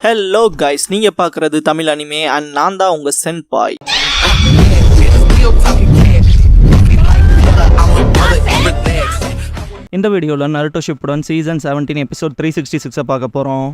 Hello guys, நீங்க பார்க்குறது Tamil anime and நான் தான் உங்க சென்பாய். இந்த வீடியோவில் நருட்டோ ஷிப்புடன் சீசன் 17 எபிசோட் 366 பார்க்க போகிறோம்.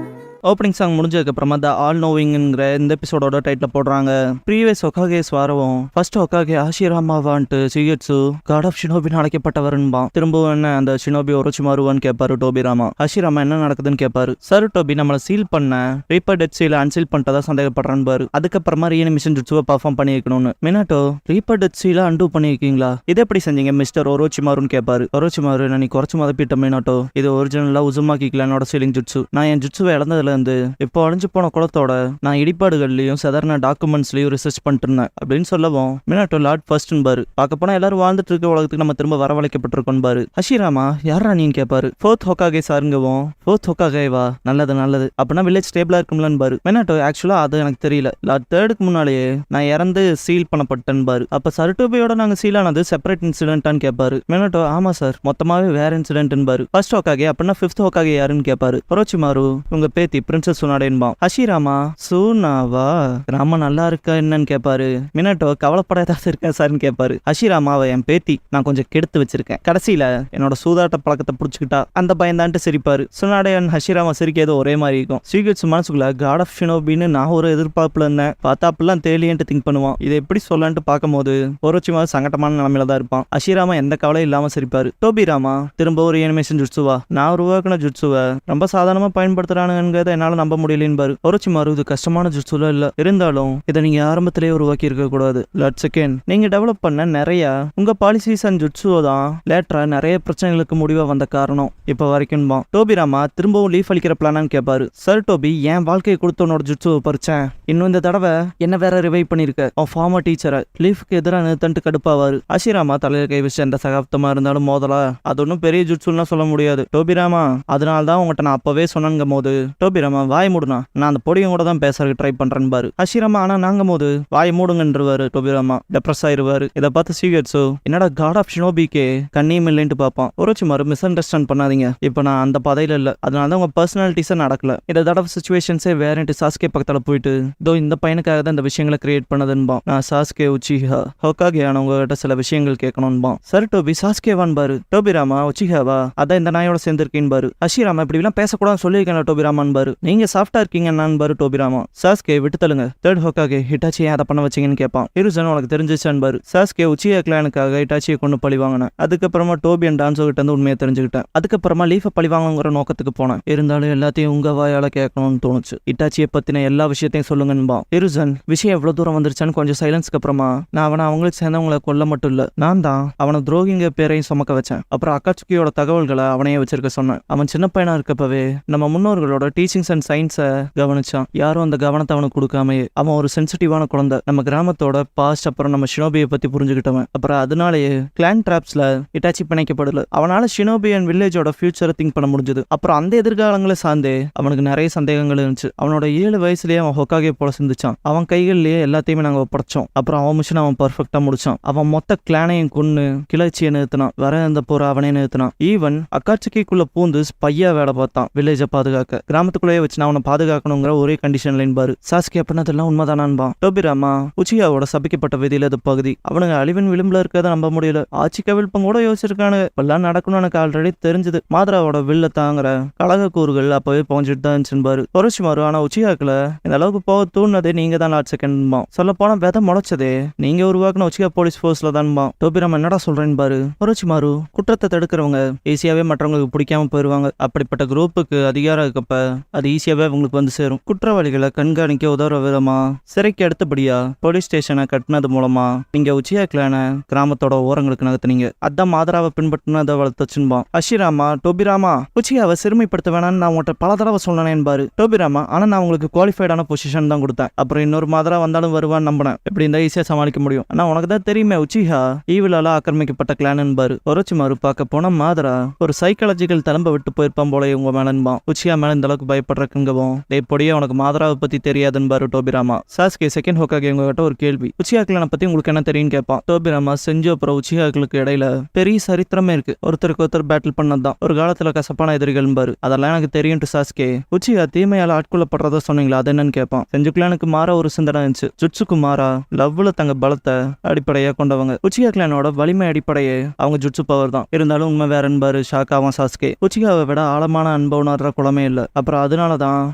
ஓப்பனிங் சாங் முடிஞ்சதுக்கப்புறமா த ஆல் நோவிங்கிற இந்த எபிசோடோட டைட்டில் போடுறாங்க. ப்ரீவியஸ் ஒகாகேஸ் வரவும் ஃபர்ஸ்ட் ஒகாகே ஹஷிராமாவான்ட்டு சிகெட்சு காட் ஆஃப் ஷினோபின்னு அழைக்கப்பட்டவருன்பான். திரும்பவும் என்ன அந்த ஷினோபி ஒரோச்சிமாருவான்னு கேட்பாரு டோபிராமா. ஹஷிராமா என்ன நடக்குதுன்னு கேட்பாரு. சார் டோபி நம்மளை சீல் பண்ண ரீப்பர் டெத் சீல அன்சீல் பண்ணிட்டதா சந்தேகப்படுறான்பாரு. அதுக்கப்புறமா ரீஅனிமேஷன் ஜுட்சுவை பர்ஃபார்ம் பண்ணியிருக்கணும்னு. மினாட்டோ ரீப்பர் டெத் சீல அன்டூ பண்ணியிருக்கீங்களா, இதை எப்படி செஞ்சீங்க மிஸ்டர் ஒரோச்சிமாருன்னு கேட்பாரு. ஒரோச்சிமாரு நான் நீ குறைச்சு மதப்பிட்ட மினாட்டோ, இது ஒரிஜினலா உசுமாக்கி கிளானோட சீலிங் ஜுட்சு. நான் என் ஜுட்சுவை இழந்ததுல இப்போ அழிஞ்சு போன குளத்தோட நான் இடிபாடுகள்லயும் சாதாரண டாக்குமெண்ட்ஸ்லயும் ரிசர்ச் பண்ணிட்டு இருந்தேன் அப்படின்னு சொல்லவும் மினாட்டோ லார்ட் ஃபர்ஸ்ட்னு பாரு. பார்க்க போனா எல்லாரும் வாழ்ந்துட்டு இருக்க உலகத்துக்கு நம்ம திரும்ப வரவழைக்கப்பட்டிருக்கோம் பாரு. ஹஷிராமா யாரா நீன்னு கேட்பாரு. ஃபோர்த் ஹோகாகே சாருங்கவும். ஃபோர்த் ஹோகாகேவா, நல்லது நல்லது, அப்படின்னா வில்லேஜ் ஸ்டேபிளா இருக்கும்லன்னு பாரு. மினாட்டோ ஆக்சுவலா அது எனக்கு தெரியல, லார்ட் தேர்டுக்கு முன்னாலேயே நான் இறந்து சீல் பண்ணப்பட்டேன் பாரு. அப்ப சருட்டோபியோட நாங்க சீல் ஆனது செப்பரேட் இன்சிடென்ட்டான்னு கேட்பாரு. மினாட்டோ ஆமா சார், மொத்தமாவே வேற இன்சிடென்ட்னு பாரு. ஃபர்ஸ்ட் ஹோகாகே அப்படின்னா ஃபிஃப்த் ஹோகாகே யாருன்னு கேட்பாரு. ஒரோச்சிமாரு உங்க பேத்தி பிரின்சஸ் சுனாடேன்பா. ஹஷிராமா சூனாவா ராமா நல்லா இருக்கா என்னன்னு கேட்பாரு. மினாட்டோ கவலைப்பட ஏதாவது இருக்கா சார்னு கேட்பாரு. ஹஷிராமாவை என் பேத்தி நான் கொஞ்சம் கெடுத்து வச்சிருக்கேன், கடைசியில என்னோட சூதாட்ட பழக்கத்தை புடிச்சுக்கிட்டா அந்த பயந்தான்ட்டு சிரிப்பாரு. சுனாடே அண்ட் ஹஷிராமா சிரிக்கிறது ஒரே மாதிரி இருக்கும். சீக்ரெட்ஸ் மனசுக்குள்ள காட் ஆஃப் ஷினோபின்னு நான் ஒரு எதிர்பார்ப்புல இருந்தேன், பார்த்தா அப்படிலாம் தேலியன்ட்டு திங்க் பண்ணுவான். இதை எப்படி சொல்லலான்ட்டு பார்க்கும் போது ஒரோச்சிமா சங்கட்டமான நிலைமையில தான் இருப்பான். ஹஷிராமா எந்த கவலையும் இல்லாம சிரிப்பாரு. டோபிராமா திரும்ப ஒரு அனிமேஷன் ஜுட்சுவா, நான் உருவாக்குன ஜுட்சுவை ரொம்ப சாதாரணமா பயன்படுத்துறானுங்கிறத என்னால நம்ப முடியலன்னு. ஒரோச்சிமாரு இது கஷ்டமான ஜுட்சுல இல்ல, இருந்தாலும் இதை நீங்க ஆரம்பத்திலேயே உருவாக்கி இருக்க கூடாது. லார்ட் செகண்ட் நீங்க டெவலப் பண்ண நிறைய உங்க பாலிசிஸ் அண்ட் ஜுட்சுவோ தான் லேட்டரா நிறைய பிரச்சனைகளுக்கு முடிவா வந்த காரணம் இப்ப வரைக்கும். டோபிராமா திரும்பவும் லீஃப் அளிக்கிற பிளானான்னு கேட்பாரு. சார் டோபி என் வாழ்க்கையை கொடுத்தவனோட ஜுட்சுவை பறிச்சேன், இன்னும் இந்த தடவை என்ன வேற ரிவைவ் பண்ணிருக்க அவன் ஃபார்மர் டீச்சரை லீஃப்க்கு எதிராக நிறுத்தன்ட்டு கடுப்பாவாரு. ஹஷிராமா தலையில கை வச்சு எந்த சகாப்தமா இருந்தாலும் மோதலா அது ஒன்னும் பெரிய ஜுட்சுன்னா சொல்ல முடியாது டோபிராமா, அதனால்தான் உங்கள்கிட்ட நான் அப்பவே சொன்னங்கும் போது டோபிராமா வாய் மூடுனா நான் அந்த பொடியும் கூட தான் பேசுறதுக்கு ட்ரை பண்றேன்னு பாரு. ஹஷிராமா ஆனா நாங்கும் போது வாய் மூடுங்கன்றுவாரு. டோபிராமா டெப்ரஸ் ஆயிருவாரு. இதை பார்த்து சீகெட்சு என்னடா காட் ஆஃப் ஷினோபிக்கே கண்ணியும் இல்லைன்ட்டு பார்ப்பான். ஒரோச்சிமாரு மிஸ் அண்டர்ஸ்டாண்ட் பண்ணாதீங்க, இப்போ நான் அந்த பாதையில இல்ல, அதனாலதான் உங்க பர்சனாலிட்டிஸே நடக்கல, இந்த தடவை சிச்சுவேஷன்ஸே வேறன்ட்டு சாஸ்கே பக்கத்துல போயிட்டு இதோ இந்த பையனுக்காக தான் இந்த விஷயங்களை கிரியேட் பண்ணதுன்பான். நான் சாஸ்கே உச்சிஹா ஹோகாகே உங்ககிட்ட சில விஷயங்கள் கேட்கணும்பான். சரி டோபி சாஸ்கேவான் பாரு. டோபிராமா உச்சிஹாவா அதான் இந்த நாயோட சேர்ந்திருக்கேன்னு பாரு. ஹஷிராமா இப்படி எல்லாம் பேசக்கூடாதுன்னு சொல்லியிருக்கேன் டோபிராமான் பாரு. நீங்க சாஃப்டா இருக்கீங்க நான் பாரு டோபிராமா. சாஸ்கே விட்டு தள்ளுங்க, தேர்ட் ஹோகாகே ஹிட்டாச்சி ஏன் அதை பண்ண வச்சிங்கன்னு கேட்பான். ஹிருசன் உனக்கு தெரிஞ்சிச்சான் பாரு. சாஸ்கே உச்சியா கிளானுக்காக ஹிட்டாச்சியை கொண்டு பழி வாங்கினேன், அதுக்கப்புறமா டோபி அண்ட் டான்சோ கிட்ட இருந்து உண்மையை தெரிஞ்சுக்கிட்டேன், அதுக்கப்புறமா லீஃபை பழி வாங்குற நோக்கத்துக்கு போனேன், இருந்தாலும் எல்லாத்தையும் உங்க வாயால கேட்கணும்னு தோணுச்சு, ஹிட்டாச்சியை பத்தின எல்லா விஷயத்தையும் சொல்லுங்கன்பா. ஹிருசன் விஷயம் எவ்வளவு தூரம் வந்துருச்சான்னு கொஞ்சம் சைலன்ஸ்க்கு அப்புறமா நான் அவனை அவங்களுக்கு சேர்ந்தவங்களை கொல்ல மட்டும் இல்ல, நான் தான் அவனை துரோகிங்க பேரையும் சுமக்க வச்சேன், அப்புறம் அக்காட்சுக்கியோட தகவல்களை அவனையே வச்சிருக்க சொன்னேன். அவன் சின்ன பையனா இருக்கப்பவே நம்ம முன்னோர்களோட டீச்சிங்ஸ் அண்ட் சயின்ஸை கவனிச்சான், யாரும் அந்த கவனத்தை அவனுக்கு கொடுக்காமையே. அவன் ஒரு சென்சிட்டிவான குழந்தை, நம்ம கிராமத்தோட பாஸ்ட் அப்புறம் நம்ம ஷினோபியை பத்தி புரிஞ்சுக்கிட்டவன், அப்புறம் அதனாலேயே கிளான் டிராப்ஸ்ல இட்டாச்சி பிணைக்கப்படல, அவனால ஷினோபி அண்ட் வில்லேஜோட ஃபியூச்சரை திங்க் பண்ண முடிஞ்சது. அப்புறம் அந்த எதிர்காலங்களை சார்ந்தே அவனுக்கு நிறைய சந்தேகங்கள் இருந்துச்சு. அவனோட 7 வயசுலயே அவன் ஹோகாகே போல சிந்திச்சான், அவன் கைகள்லயே எல்லாத்தையுமே நாங்க ஒப்படைச்சோம், அப்புறம் அவன் மிஷன் அவன் பர்ஃபெக்டா முடிச்சான், அவன் மொத்த கிளானையும் கொன்னு கிளர்ச்சியை நிறுத்தினான், வர அந்த போற அவனே நிறுத்தினான், ஈவன் அக்காட்சிக்குள்ள பூந்து ஸ்பையா வேலை பார்த்தான் வில்லேஜை பாதுகாக்க, கிராமத்துக்குள்ளேயே வச்சு அவனை பாதுகாக்கணுங்கிற ஒரே கண்டிஷன்ல பாரு. சாஸ்கே பண்ணதெல்லாம் உண்மைதானான்பா. டோபிராமா உச்சியாவோட சபிக்கப்பட்ட விதியில அது பகுதி, அவனுங்க அழிவின் விளிம்புல இருக்கிறத நம்ப முடியல, ஆட்சி கவிழ்ப்பம் கூட யோசிச்சிருக்கானு, எல்லாம் நடக்கணும்னு எனக்கு ஆல்ரெடி தெரிஞ்சது, மாத்ராவோட வில்ல தாங்குற கழக கூறுகள் அப்பவே பਹੁஞ்சிட்டு தான் இருந்துச்சு பாரு. ஒரோச்சிமாரு ஆனா உச்சியாக்குல இந்த அளவுக்கு போக தூண்டினதே நீங்க தான் லார்ட் செகண்ட், சொல்ல போனா விதை முளைச்சதே நீங்க உருவாக்குன உச்சியா போலீஸ் ஃபோர்ஸ்ல தான்பா. டோபிராமா என்னடா சொல்றேன்னு பாரு. ஒரோச்சிமாரு குற்றத்தை தடுக்கிறவங்க ஈஸியாவே மற்றவங்களுக்கு பிடிக்காம போயிருவாங்க, அப்படிப்பட்ட குரூப்புக்கு அதிகாரம் இருக்கப்ப அது ஈஸியாவே அவங்களுக்கு வந்து சேரும். குற்றவாளிகளை கண்காணிக்க உதவுற விதமா சிறைக்கு அடுத்தபடியா போலீஸ் ஸ்டேஷனை கட்டினது மூலமா நீங்க உச்சியா கிளான கிராமத்தோட ஓரங்களுக்கு நகர்த்துனீங்க. அதான் மாதராவை பின்பற்றினதை வளர்த்துச்சுன்பான். ஹஷிராமா டோபிராமா உச்சியாவை சிறுமைப்படுத்த வேணான்னு நான் உங்கள்கிட்ட பல தடவை சொன்னேன் என்பாரு டோபிராமா. ஆனா நான் உங்களுக்கு குவாலிஃபைடான பொசிஷன் தான் கொடுத்தேன். அப்புறம் இன்னொரு மாதரா வந்தாலும் வருவான்னு நம்பினேன். எப்படி இருந்தா ஈஸியா சமாளிக்க முடியும். ஆனா உனக்கு தான் தெரியுமே உச்சிஹா ஈவிலால ஆக்கிரமிக்கப்பட்ட கிளான் என்பாரு. ஒரோச்சிமாரு பார்க்க போன மாதரா ஒரு சைக்காலஜிக்கல் தளம்ப விட்டு போயிருப்பான் போல உங்க மேலன்பான். உச்சியா மேல இந்த அளவுக்கு பயப்படுறக்குங்கவும் எப்படியே உனக்கு மாதராவை பத்தி தெரியாதுன்பாரு டோபிராமா. சாஸ்கே செகண்ட் ஹோக்காகே உங்ககிட்ட ஒரு கேள்வி. உச்சியா கிளானை பத்தி உங்களுக்கு என்ன தெரியும் கேட்பான். டோபிராமா செஞ்சு அப்புறம் உச்சியாக்களுக்கு இடையில பெரிய சரித்திரமே இருக்கு. ஒருத்தருக்கு ஒருத்தர் பேட்டில் பண்ணதான் ஒரு காலத்துல கசப்பான எதிரிகள் பாரு. அதெல்லாம் எனக்கு தெரியும் சாஸ்கே. உச்சியா தீமையால ஆட்கொள்ளப்படுறதா சொன்னீங்களா அது என்னன்னு கேட்பான். செஞ்சுக்கலானுக்கு மாற ஒரு சிந்தனை இருந்துச்சு. ஜுட்சுக்கு மாறா லவ்ல தங்க பலத்தை அடிப்படையா கொண்டவங்க. உச்சியா கிளானோட வலிமை அடிப்படையே அவங்க ஜுட்சு பவர் தான். இருந்தாலும் உண்மை வேற என்பாரு ஷாக்காவான் சாஸ்கே. உச்சியாவை விட ஆழமான அன்பை உணர்ற குளமே இல்ல. அப்புறம் அதனாலதான்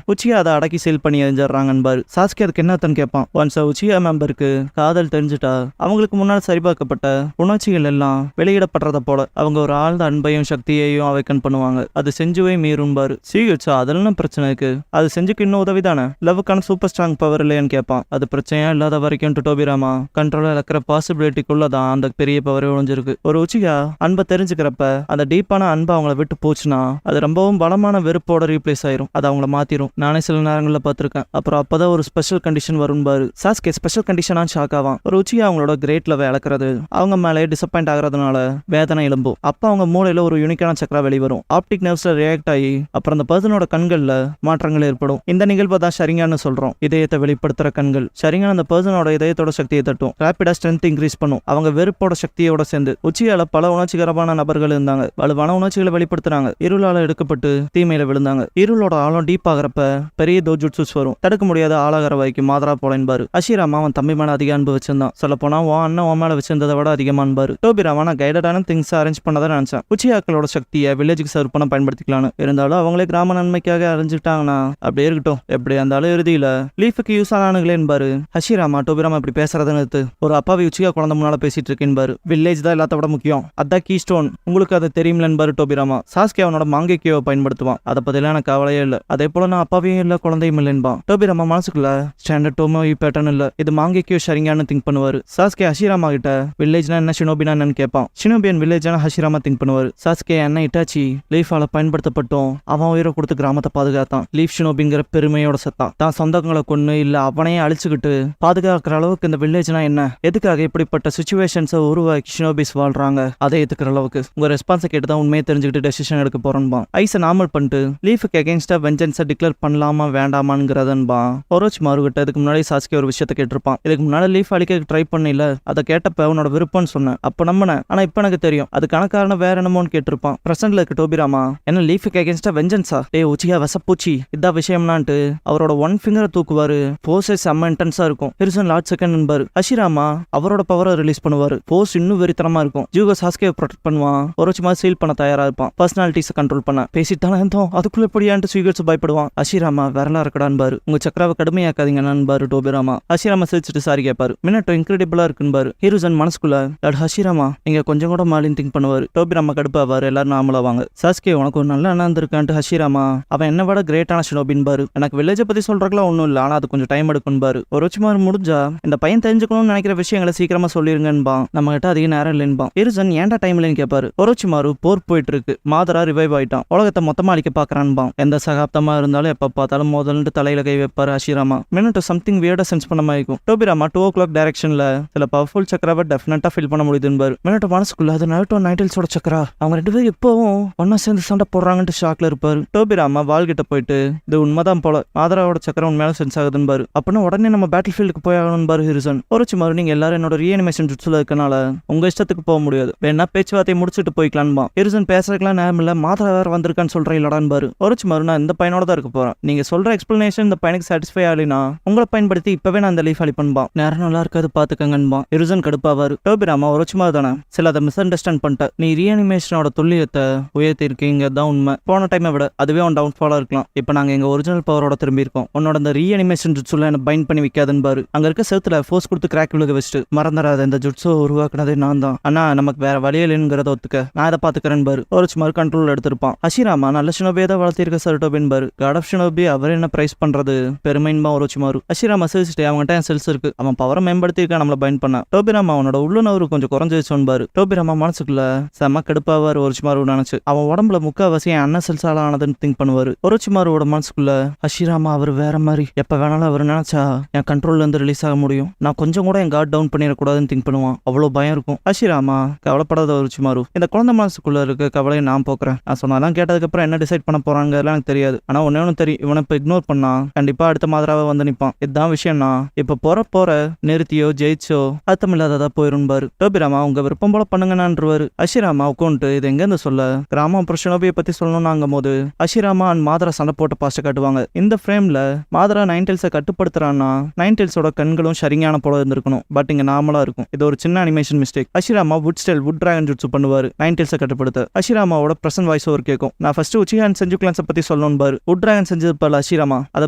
உச்சியா அதை அடக்கி சேல் பண்ணி எரிஞ்சிடறாங்கன்பாரு. சாஸ்கே அதுக்கு என்னத்தன்னு கேட்பான். ஒன்ஸ் உச்சியா மெம்பருக்கு காதல் தெரிஞ்சுட்டா அவங்களுக்கு முன்னால் சரிபார்க்கப்பட்ட உணர்ச்சிகள் எல்லாம் வெளியிடப்படுறத போல அவங்க ஒரு ஆழ்ந்த அன்பையும் சக்தியையும் அவைக்கன் பண்ணுவாங்க. அது செஞ்சுவே மீறும்பாரு. சீகிட்ஸா அதெல்லாம் பிரச்சனை இருக்கு. அது செஞ்சுக்கு இன்னும் உதவிதானே. லவ்வுக்கான சூப்பர் ஸ்ட்ராங் பவர் இல்லையான்னு கேட்பான். அது பிரச்சனையா இல்லாத வரைக்கும் டோபிராமா கண்ட்ரோலா இருக்கிற பாசிபிலிட்டிக்குள்ளதான் அந்த பெரிய பவரே ஒழிஞ்சிருக்கு. ஒரு உச்சியா அன்பை தெரிஞ்சுக்கிறப்ப அந்த டீப்பான அன்பை அவங்கள விட்டு போச்சுன்னா அது ரொம்பவும் பலமான வெறுப்போட ரீப்ளேஸ் ஆயிரும். அது அவங்கள மாத்திரும். நானே சில நேரங்களில் பார்த்திருக்கேன். அப்புறம் அப்பதான் ஒரு ஸ்பெஷல் கண்டிஷன் வரும்பாரு. சாஸ்கே ஸ்பெஷல் கண்டிஷனா ஷாக் ஆவான். ஒரு உச்சியா அவங்களோட கிரேட் லவ் இழக்கிறது அவங்க மேலே டிசப்பாயிண்ட் ஆகிறதுனால வேதனை எழும்பும். அப்ப அவங்க மூளையில ஒரு யூனிக்கான சக்கரா வெளிவரும். ஆப்டிக் நர்வ்ஸ்ல ரியாக்ட் ஆகி அப்புறம் அந்த பர்சனோட கண்கள்ல மாற்றங்கள் ஏற்படும். இந்த நிகழ்வை தான் ஷரிங்கான்னு சொல்றோம். இதயத்தை வெளிப்படுத்துற கண்கள். ஷரிங்கான் அந்த பர்சனோட இதயத்தோட சக்தியை தட்டும். ரேபிடா ஸ்ட்ரென்த் இன்க்ரீஸ் பண்ணும். அவங்க வெறுப்போட சக்தியோட சேர்ந்து உச்சியால பல உணர்ச்சிகரமான நபர்கள் இருந்தாங்க. வலுவான உணர்ச்சிகளை வெளிப்படுத்துறாங்க. இருளால எடுக்கப்பட்டு தீமையில விழுந்தாங்க. இருளோட ஆழம் டீப் ஆகிறப்ப பெரிய டோஜுட்சுஸ் வரும். தடுக்க முடியாத ஆளாகிற வரைக்கும் மாதரா போல என்பாரு. ஹஷிராமா அவன் தம்பி மேல அதிக அன்பு வச்சிருந்தான். சொல்ல போனா உன் அண்ணன் உன் மேல வச்சிருந்ததை விட அதிகமான்பாரு. டோபிராமா நான் கைடடான திங்ஸ் அரேஞ்ச் பண்ணதான் நினைச்சேன். உச்சியாக்களோட சக்தியை வில்லேஜுக்கு சர்வ் பண்ண பயன்படுத்திக்கலான்னு. இருந்தாலும் அவங்களே கிராம நன்மைக்காக அறிஞ்சுட்டாங்கன்னா அப்படியே இருக்கட்டும். எப்படி இருந்தாலும் இறுதியில லீஃபுக்கு யூஸ் ஆனானுங்களே என்பாரு. ஹஷிராமா டோபிராமா இப்படி பேசுறதுன்னு ஒரு அப்பாவி உச்சியா குழந்தை முன்னால பேசிட்டு இருக்கேன்பாரு. வில்லேஜ் தான் எல்லாத்த விட முக்கியம். அதான் கீ ஸ்டோன். உங்களுக்கு அது தெரியுமில்ல என்பாரு டோபிராமா. சாஸ்கே அவனோட மாங்கேக்கியோவை பயன்படுத்துவான். அதை பத்திலாம் எனக்கு கவலையே இல்லை. அதே போல நான் அப்பாவையும் இல்லை குழந்தையும் இல்லைன்பான். டோபிராமா மனசுக்குள்ள ஸ்டாண்டர்ட் டோமோ பேட்டர்ன் இல்ல இது மாங்கேக்கியோ ஷரிங்கான்னு திங்க் பண்ணுவாரு. சாஸ்கே ஹஷிராமா கிட்ட வில்லேஜ்னா என்ன ஷினோபினா என்னன்னு கேட்பான். ஷினோபியன் வில்லேஜ்னா ஹஷிராமா திங்க் பண்ணுவாரு. சாஸ்கே என்ன இட்டாச்சி லீஃபால பயன்படுத்தப்பட்டோம் அவன் உயிரை கொடுத்து கிராமத்தை பாதுகாத்தான். லீஃப் ஷினோபிங்கிற பெருமையோட சத்தான். தான் சொந்தங்களை கொண்டு இல்ல அவனையே அழிச்சுக்கிட்டு பாதுகாக்கிற அளவுக்கு இந்த வில்லேஜ்னா என்ன, எதுக்காக இப்படிப்பட்ட சிச்சுவேஷன்ஸை உருவாக்கி ஷினோபிஸ் வாழ்றாங்க அதை ஏத்துக்கிற அளவுக்கு உங்க ரெஸ்பான்ஸை கேட்டு தான் உண்மையை தெரிஞ்சுக்கிட்டு டெசிஷன் எடுக்க போறேன்பான். ஐஸை நார்மல் பண்ணிட்டு லீஃபுக்கு அகேன்ஸ்டா வெஞ்சன்ஸை டிக்ளேர் பண்ணலாமா வேண்டாமாங்கிறதன்பான். ஒரோச்சிமாரு கிட்ட இதுக்கு முன்னாடி சாஸ்கே ஒரு விஷயத்தை கேட்டிருப்பான். இதுக்கு முன்னாடி லீஃப் அழிக்க ட்ரை பண்ணல. அதை கேட்டப்ப உன்னோட விருப்பம்னு சொன்னேன். அப்ப நம்பினேன். ஆனா இப்ப எனக்கு தெரியும் அதுக்கான காரணம் வேற என்னமோன்னு கேட்டிருப்பான். பிரசன்ட்ல இருக்க டோபிராமா என்ன லீஃபுக்கு அகேன்ஸ்டா வெஞ்சன்ஸா டே உச்சியா வசப்பூச்சி இதான் விஷயம்னான்ட்டு அவரோட ஒன் ஃபிங்கரை தூக்குவாரு. ஃபோர்ஸஸ் செம்ம இன்டென்ஸா இருக்கும். ஹிருசன் லார்ட் செகண்ட் என்பாரு. ஹஷிராமா அவரோட பவரை ரிலீஸ் பண்ணுவாரு. ஃபோர்ஸ் இன்னும் வெறித்தனமா இருக்கும். ஜூகோ சாஸ்கே ப்ரொடெக்ட் பண்ணுவான். ஒரோச்சிமாரு சீல் பண்ண தயாரா இருப்பான். பர்சனாலிட்டிஸை கண்ட்ரோல் பண்ண பேசிட்டான இருந்தோம் அதுக்குள்ள எப்படியான்ட்டு ஸ்வீகர்ஸ் பயப்படுவான். ஹஷிராமா வரலா இருக்கடான்பாரு. உங்க சக்கராவை கடுமையாக்காதீங்க நண்பாரு டோபிராமா. ஹஷிராமா சிரிச்சிட்டு சாரி கேட்பாரு. மின்னட்டோ இன்கிரெடிபிளா இருக்குன்பாரு. ஹிருசன் மனசுக்குள்ள டாட் ஹஷிராமா நீங்க கொஞ்சம் கூட மாலின்னு திங்க் பண்ணுவாரு. டோபிராமா கடுப்பாவாரு. எல்லாரும் நாமளாவாங்க. சாஸ்கே உனக்கு ஒரு நல்ல அண்ணன் இருக்கான்ட்டு ஹஷிராமா அவன் என்ன விட கிரேட்டான ஷினோபின்பாரு. எனக்கு வில்லேஜை பத்தி சொல்றதுலாம் ஒன்றும் இல்லை. ஆனா அது கொஞ்சம் டைம் எடுக்கும்பாரு. ஒரோச்சிமாரு முடிஞ்சா இந்த பையன் தெரிஞ்சுக்கணும்னு நினைக்கிற விஷயங்களை சீக்கிரமா சொல்லிருங்கன்பான். நம்ம கிட்ட அதிக நேரம் இல்லைன்பான். ஹிருசன் ஏன்டா டைம் இல்லைன்னு கேட்பாரு. ஒரோச்சிமாரு போர் போயிட்டு இருக்கு. மாதரா ரிவைவ் ஆயிட்டான். உலகத்தை மொத்தமா அழிக்க பாக்குறான்பான். எந்த சகாப்தமா இருந்தாலும் எப்ப பார்த்தாலும் முதல்ல தலையில கை வைப்பாரு ஹஷிராமா. மின்னட்டோ சம்திங் வியர்டா சென்ஸ் பண்ண மாதிரி இருக்கும். டோபிராமா 2 o'clock டைரக்ஷன்ல சில பவர்ஃபுல் சக்கராவை டெஃபினட்டா ஃபீல் பண்ண முடியுதுன்பாரு. மின்னட்டோ மனசுக்குள்ள அது நைட்டோ நைட்டில்ஸோட சக்கரா அவங்க ரெண்டு பேரும் எப்பவும் ஒன்னா சேர்ந்து சண்டை போடுறாங்கன்ட்டு ஷாக்ல இருப்பாரு. டோபிராமா வால்கிட்ட போயிட்டு இது உண்மைதான் போல மாதராவோட சக்கரம் உண்மையால சென்ஸ் ஆகுதுன்பாரு. அப்படின்னா உடனே நம்ம பேட்டில் ஃபீல்டுக்கு போய் ஆகணும்பாரு ஹிருசன். ஒரோச்சிமாரு நீங்க எல்லாரும் என்னோட ரீஅனிமேஷன் ஜுட்ஸ்ல இருக்கனால உங்க இஷ்டத்துக்கு போக முடியாது. வேணா பேச்சுவார்த்தையை முடிச்சுட்டு போய்க்கலான்பா. ஹிருசன் பேசுறதுக்குலாம் நேரம் இல்ல. மாதரா வேற வந்திருக்கான்னு சொல்றேன் இல்லடான்பாரு. ஒரோச்சிமாரு நான் இந்த பையனோட தான் இருக்க போறேன். நீங்க சொல்ற எக்ஸ்பிளனேஷன் இந்த பையனுக்கு சாட்டிஸ்ஃபை ஆகலைனா உங்களை பயன்படுத்தி இப்பவே நான் அந்த லீஃப் அழிப்பன்பா. நேரம் நல்லா இருக்காது பாத்துக்கங்கன்பா. ஹிருசன் கடுப்பாவாரு. டோபிராமா ஒரோச்சிமாரு தானே சில அதை மிஸ் அண்டர்ஸ்டாண்ட் பண்ணிட்ட. நீ ரீஅனிமேஷனோட துல்லியத்தை உயர்த்தி இருக்கீங்க தான் உண்மை. போன டைமை விட அதுவே அவன் டவுன்ஃபாலா இருக்கலாம். இப்ப நாங்க எங்க ஒரிஜினல் பவரோட திரும்பி இருக்கோம். உன்னோட அந்த ரீஅனிமேஷன் ஜுட்ஸ்ல என்ன பைண்ட் பண்ணி வைக்காதுன்பாரு. அங்க இருக்க செவுத்துல ஃபோர்ஸ் கொடுத்து கிராக் விழுக வச்சுட்டு மறந்துடாத இந்த ஜுட்ஸோ உருவாக்குனதே நான் தான். ஆனா நமக்கு வேற வழியில்லைங்கிறத ஒத்துக்க நான் அதை பாத்துக்கிறேன் பாரு. ஒரோச்சிமாரு கண்ட்ரோல் எடுத்திருப்பான். ஹஷிராமா நல்ல ஷினோபியை தான் வளர்த்திருக்க சார் டோபின் பாரு. காட் ஆஃப் ஷினோபி அவர் என்ன பிரைஸ் பண்றது பெருமைன்பா ஒரோச்சிமாரு. ஹஷிராமா சிரிச்சுட்டு அவன்கிட்ட செல்ஸ் இருக்கு, அவன் பவரை மேம்படுத்திருக்கான் நம்மள பைண்ட் பண்ண. டோபிராமா அவனோட உள்ளுணர்வு கொஞ்சம் குறைஞ்சிருச்சோன்னு பாரு. டோபிராமா மனசுக்குள்ள செம்ம கடுப்பாவார் ஒரோச்சிமாரு நினைச்சு. அவன் உடம்புல முக்காவாசி என் அண்ணன் செல்ஸால ஆனதுன்னு திங்க் பண்ணுவாரு. ஒரோச்சிமாரோட மனசுக்குள்ள ஹஷிராமா அவர் வேற மாதிரி, எப்ப வேணாலும் அவர் நினைச்சா என் கண்ட்ரோல்ல இருந்து ரிலீஸ் ஆக முடியும், நான் கொஞ்சம் கூட என் கார்ட் டவுன் பண்ணிடக்கூடாதுன்னு திங்க் பண்ணுவான். அவ்வளவு பயம் இருக்கும். ஹஷிராமா கவலைப்படாத ஒரோச்சிமாரு, இந்த குழந்தை மனசுக்குள்ள இருக்க கவலையை நான் போக்குறேன். நான் சொன்னாலாம் கேட்டதுக்கு அப்புறம் என்ன டிசைட் பண்ண போறாங்க எனக்கு தெரியாது. ஆனா ஒன்னு தெரியும், இவனை இப்ப இக்னோர் பண்ணா கண்டிப்பா அடுத்த மாதிராவை வந்து நிப்பான். இதுதான் விஷயம்னா இப்ப போற நிறுத்தியோ ஜெயிச்சோ அர்த்தம் இல்லாததா போயிரும் பாரு. டோபிராமா உங்க விருப்பம் போல பண்ணுங்கன்னுருவாரு. ஹஷிராமா உட்காந்து இது எங்க இருந்து சொல்ல கிராமம் அப்புறம் ஷினோபியை பத்தி சொல்லணும்னாங்கும் போது ஹஷிராமா அண்ட் மாதரா சண்டை போட்டு பாஸ்ட காட்டுவாங்க. இந்த ஃப்ரேம்ல மாதரா நைன்டெல்ஸை கட்டுப்படுத்துறான்னா நைன்டெல்ஸோட கண்களும் சரியான போல இருந்திருக்கணும். பட் இங்க நார்மலா இருக்கும். இது ஒரு சின்ன animation mistake. Hashirama wood style wood dragon ஜுட்சு பண்ணுவாரு நைன்டெல்ஸை கட்டுப்படுத்த. ஹஷிராமாவோட பிரசன்ட் வாய்ஸ் ஓவர் கேட்கும். நான் ஃபர்ஸ்ட் உச்சிஹான் செஞ்சு கிளான்ஸை பத்தி சொல்லணும் பாரு. வுட் டிராகன் செஞ்சது பல ஹஷிராமா அதை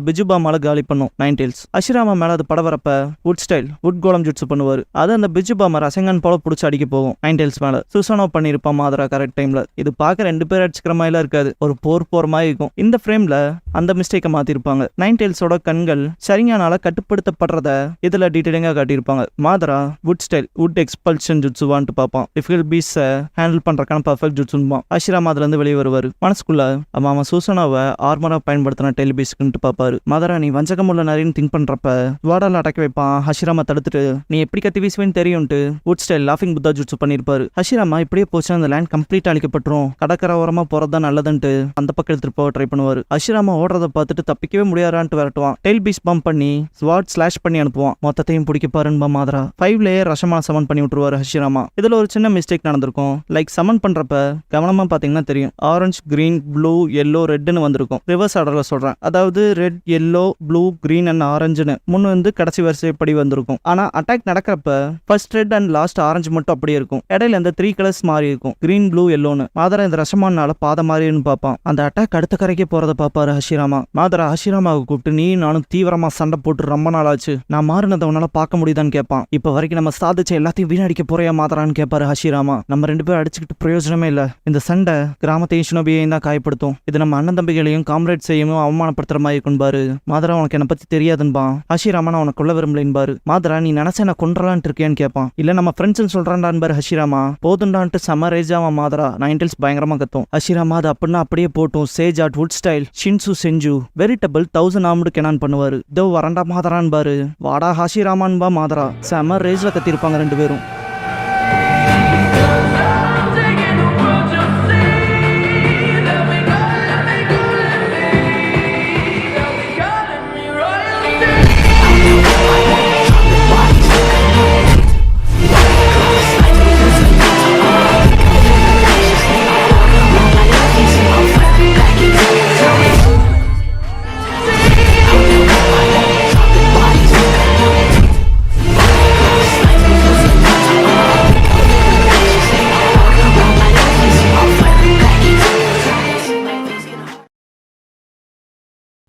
பிஜுபாமால காலி பண்ணும் நைன்டெல்ஸ். ஹஷிராமா மேல அது படவரப்ப வுட் ஸ்டைல் வுட் கோலம் ஜுட்சு பண்ணுவாரு. அது அந்த பிஜுபாமா ரசங்கன் போல புடிச்சு அடிக்க போகும் நைன்டெல்ஸ் மேல. சுசனோ பண்ணிருப்பான் மாதரா கரெக்ட் டைம்ல. இது பார்க்க ரெண்டு பேர் அடிச்சுக்கிற மாதிரி இருக்காது, ஒரு போர் மாதிரி இருக்கும். இந்த ஃப்ரேம்ல அந்த மிஸ்டேக்கை மாத்திருப்பாங்க. நைன்டெல்ஸோட கண்கள் சரியானால கட்டுப்படுத்தப்படுறத இதுல டீடைலிங்கா காட்டியிருப்பாங்க. Madara wood style wood expulsion ஜுட்சுவான்ட்டு பார்ப்பான். டிஃபிகல்ட் பீஸ ஹேண்டில் பண்றக்கான பர்ஃபெக்ட் ஜுட்சுன்பான். ஹஷிராமா அதுல இருந்து வெளியே வருவாரு. மனசுக்குள்ள அவன் சூசனாவை ஆர்மரா பயன்படுத்தின டெலிபீஸ்க்குன்ட்டு பாப்பாரு. மாதரா நீ வஞ்சகம் உள்ள நிறைய திங்க் பண்றப்ப வாடால அடக்கி வைப்பான். ஹஷிராமா தடுத்துட்டு நீ எப்படி கத்தி வீசுவேன்னு தெரியும்ட்டு வுட் ஸ்டைல் லாஃபிங் புத்தா ஜுட்சு பண்ணிருப்பாரு. ஹஷிராமா இப்படியே போச்சு அந்த லேண்ட் கம்ப்ளீட் அழிக்கப்பட்டுரும், கடற்கரை ஓரமா போறதா நல்லதுன்ட்டு அந்த பக்கம் எடுத்துட்டு போக ட்ரை பண்ணுவாரு. ஹஷிராமா ஓடுறத பார்த்துட்டு தப்பிக்கவே முடியாதான்ட்டு விரட்டுவான். டெயில் பீஸ் பம்ப் பண்ணி ஸ்வாட் ஸ்லாஷ் பண்ணி அனுப்புவான். மொத்தத்தையும் பிடிக்க பாருன்பா மாதரா. 5 லேயர் ரஷமான சமன் பண்ணி விட்டுருவாரு ஹஷிராமா. இதுல ஒரு சின்ன மிஸ்டேக் நடந்திருக்கும். லைக் சமன் பண்றப்ப கவனமா பாத்தீங்கன்னா தெரியும், ஆரஞ்சு கிரீன் ப்ளூ எல்லோ ரெட்னு வந்திருக்கும். ரிவர்ஸ் ஆர்டர்ல சொல்றேன், அதாவது red yellow blue green and ஆரஞ்சுன்னு முன்னு வந்து கடைசி வரிசைப்படி வந்திருக்கும். ஆனா அட்டாக் நடக்கிறப்ப first red and last orange மட்டும் அப்படியே இருக்கும். இடையில இந்த 3 கலர்ஸ் மாறி இருக்கும், கிரீன் ப்ளூ எல்லோன்னு. மாதரா இந்த ரஷமானால பாத மாறின்னு பார்ப்பான். அந்த அட்டாக் அடுத்த கரைக்கே போறத பாப்பாரு ஹஷிராமா. மாதரா ஹஷிராமாவை கூப்பிட்டு நீ நானும் தீவிரமா சண்டை போட்டு ரொம்ப நாள் ஆச்சு, நான் மாறினதை உன்னால பார்க்க முடியுதான்னு கேட்பான். இப்ப வரைக்கும் நம்ம சாதிச்ச எல்லாத்தையும் வீணடிக்க போறியா மாதரான்னு கேட்பாரு ஹஷிராமா. நம்ம 2 பேரும் அடிச்சுக்கிட்டு பிரயோஜனமே இல்ல, இந்த சண்டை கிராமத்தையும் ஷினோபியையும் தான் காயப்படுத்தும், இது நம்ம அண்ணன் தம்பிகளையும் காம்ரேட்ஸையும் அவமானப்படுத்துற மாதிரி இருக்கும்பாரு. மாதரா உனக்கு என்ன பத்தி தெரியாதுன்பான். ஹஷிராமா நான் உனக்கு கொள்ள விரும்பலைன்பாரு. மாதரா நீ நினைச்ச நான் கொன்றலான்ட்டு இருக்கியான்னு கேட்பான். இல்ல நம்ம ஃப்ரெண்ட்ஸ் சொல்றான்டான்பாரு ஹஷிராமா. போதுண்டான்ட்டு செம ரேஜாவா மாதரா. நைன்டெல்ஸ் பயங்கரமா கத்தும். ஹஷிராமா அது அப்படின்னா அப்படியே போட்டும் Sage add would style Shinzo செஞ்சு வெரிட்டபிள் 1000 ஆம்டு கெனான் பண்ணுவாரு. இதோ வரண்டா மாதரான் பாரு. வாடா ஹஷிராமான் பா மாதரா. செம ரேஜ்ல கத்திருப்பாங்க 2 பேரும்.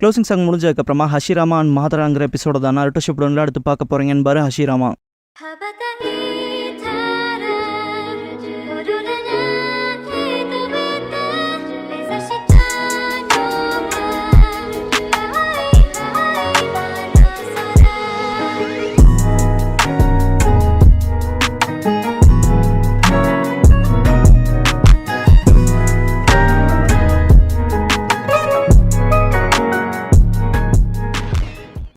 க்ளோசிங் சாங் முடிஞ்சதுக்கப்புறமா ஹஷிராமா அண்ட் மாதராங்கிற எபிசோட தான் நருட்டோ ஷிப்புடன்ல அடுத்து பார்க்க போறீங்கன்னு பாரு ஹஷிராமா.